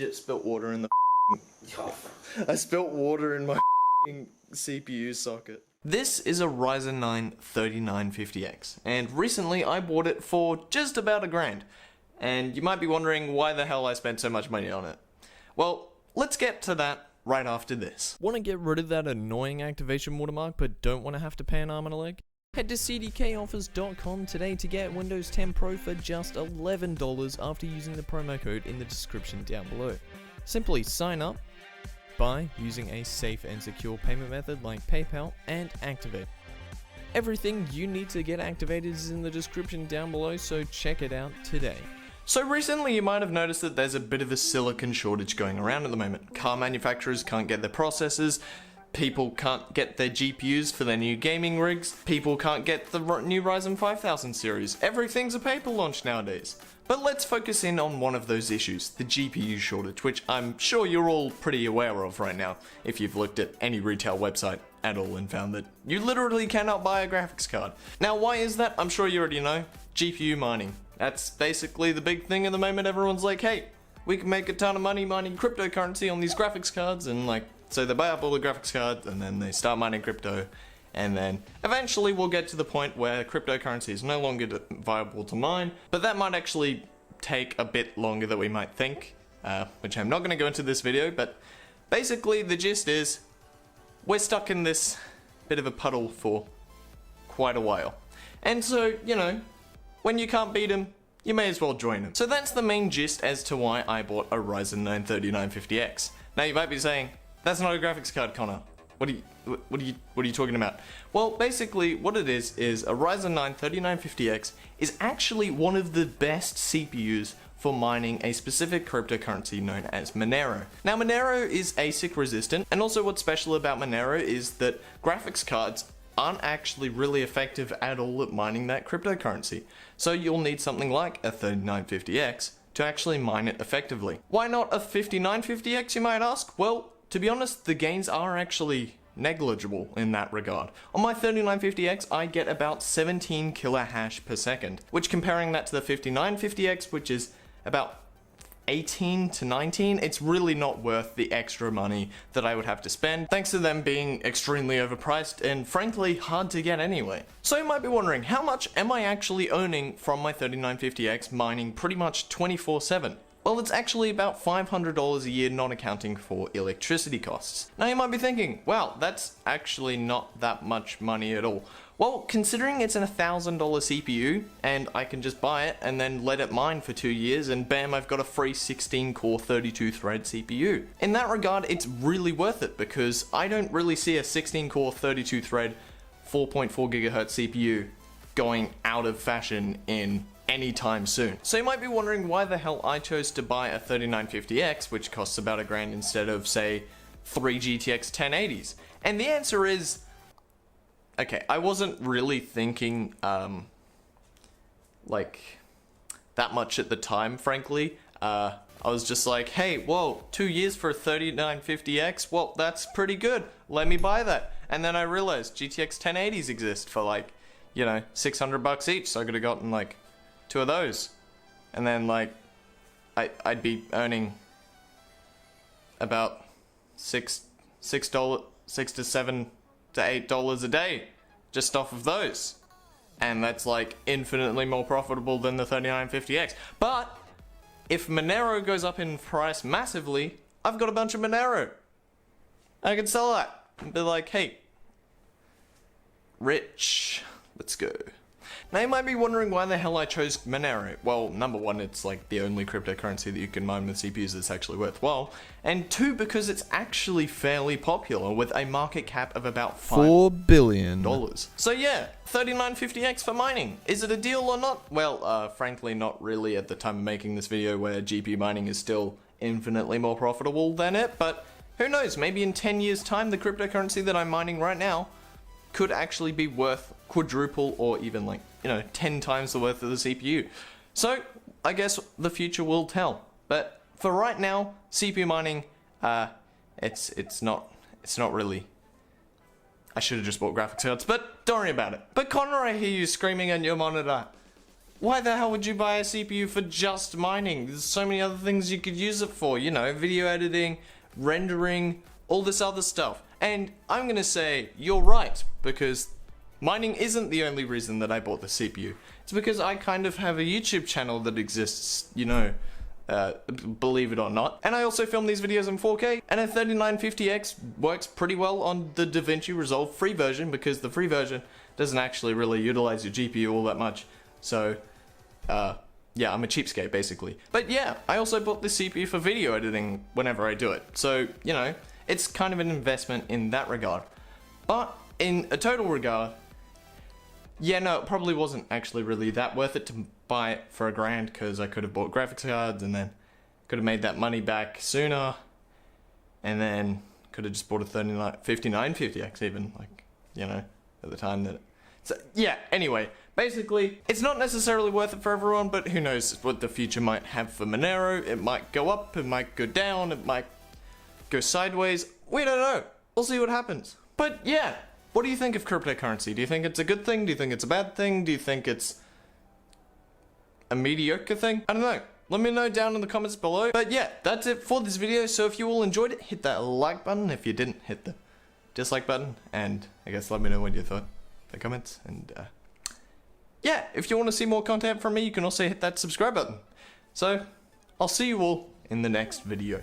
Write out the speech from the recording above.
Shit, spilt water in the I spilt water in my CPU socket. This is a Ryzen 9 3950X, and recently I bought it for just about $1,000. And you might be wondering why the hell I spent so much money on it. Well, let's get to that right after this. Want to get rid of that annoying activation watermark but don't want to have to pay an arm and a leg? Head to cdkoffers.com today to get Windows 10 Pro for just $11 after using the promo code in the description down below. Simply sign up, buy using a safe and secure payment method like PayPal, and activate. Everything you need to get activated is in the description down below, so check it out today. So recently you might have noticed that there's a bit of a silicon shortage going around at the moment. Car manufacturers can't get their processors, people can't get their GPUs for their new gaming rigs, people can't get the new Ryzen 5000 series. Everything's a paper launch nowadays. But let's focus in on one of those issues, the GPU shortage, which I'm sure you're all pretty aware of right now, if you've looked at any retail website at all and found that you literally cannot buy a graphics card. Now why is that? I'm sure you already know. GPU mining. That's basically the big thing at the moment. Everyone's like, hey, we can make a ton of money mining cryptocurrency on these graphics cards, and like, so they buy up all the graphics cards and then they start mining crypto, and then eventually we'll get to the point where cryptocurrency is no longer viable to mine, but that might actually take a bit longer than we might think, which I'm not going to go into this video, but basically the gist is we're stuck in this bit of a puddle for quite a while. And so, you know, when you can't beat them, you may as well join them. So that's the main gist as to why I bought a Ryzen 9 3950X. Now you might be saying, that's not a graphics card, Connor. What are you talking about? Well, basically what it is a Ryzen 9 3950X is actually one of the best CPUs for mining a specific cryptocurrency known as Monero. Now Monero is ASIC resistant, and also what's special about Monero is that graphics cards aren't actually really effective at all at mining that cryptocurrency. So you'll need something like a 3950X to actually mine it effectively. Why not a 5950X, you might ask? Well, to be honest, the gains are actually negligible in that regard. On my 3950X, I get about 17 kilohash per second, which comparing that to the 5950X, which is about 18 to 19, it's really not worth the extra money that I would have to spend, thanks to them being extremely overpriced and frankly hard to get anyway. So you might be wondering, how much am I actually earning from my 3950X mining pretty much 24/7? Well, it's actually about $500 a year, not accounting for electricity costs. Now you might be thinking, wow, that's actually not that much money at all. Well, considering it's an $1,000 CPU, and I can just buy it and then let it mine for 2 years, and bam, I've got a free 16-core 32-thread CPU. In that regard, it's really worth it, because I don't really see a 16-core 32-thread 4.4 GHz CPU going out of fashion in anytime soon. So you might be wondering why the hell I chose to buy a 3950X, which costs about $1,000, instead of, say, 3 GTX 1080s. And the answer is, okay, I wasn't really thinking, like, that much at the time, frankly. I was just like, hey, whoa, 2 years for a 3950X? Well, that's pretty good. Let me buy that. And then I realized GTX 1080s exist for, like, you know, $600 each, so I could have gotten, like, 2 of those. And then, like, I'd be earning about $6 to $7 to $8 a day just off of those, and that's like infinitely more profitable than the 3950X. But if Monero goes up in price massively, I've got a bunch of Monero. I can sell that and be like, hey, rich, let's go. Now you might be wondering why the hell I chose Monero. Well, number one, it's like the only cryptocurrency that you can mine with CPUs that's actually worthwhile. And two, because it's actually fairly popular with a market cap of about $4 billion. So yeah, 3950X for mining. Is it a deal or not? Well, frankly, not really at the time of making this video, where GPU mining is still infinitely more profitable than it. But who knows, maybe in 10 years time, the cryptocurrency that I'm mining right now could actually be worth quadruple or even, like, you know, 10 times the worth of the CPU. So I guess the future will tell. But for right now, CPU mining, it's not really. I should have just bought graphics cards, but don't worry about it. But Connor, I hear you screaming at your monitor. why the hell would you buy a CPU for just mining? There's so many other things you could use it for, you know, video editing, rendering, all this other stuff. And I'm gonna say, you're right, because mining isn't the only reason that I bought the CPU. It's because I kind of have a YouTube channel that exists, you know, believe it or not. And I also film these videos in 4K, and a 3950X works pretty well on the DaVinci Resolve free version, because the free version doesn't actually really utilize your GPU all that much. So, yeah, I'm a cheapskate, basically. But yeah, I also bought the CPU for video editing whenever I do it. So, you know, it's kind of an investment in that regard. But in a total regard, yeah, no, it probably wasn't actually really that worth it to buy it for $1,000, because I could have bought graphics cards and then could have made that money back sooner, and then could have just bought a 5950X even, like, you know, at the time that... So, yeah, anyway, basically, it's not necessarily worth it for everyone, but who knows what the future might have for Monero. It might go up, it might go down, it might go sideways. We don't know. We'll see what happens. But yeah, what do you think of cryptocurrency? Do you think it's a good thing? Do you think it's a bad thing? Do you think it's a mediocre thing? I don't know. Let me know down in the comments below. But yeah, that's it for this video. So if you all enjoyed it, hit that like button. If you didn't, hit the dislike button. And I guess let me know what you thought in the comments. And yeah, if you want to see more content from me, you can also hit that subscribe button. So I'll see you all in the next video.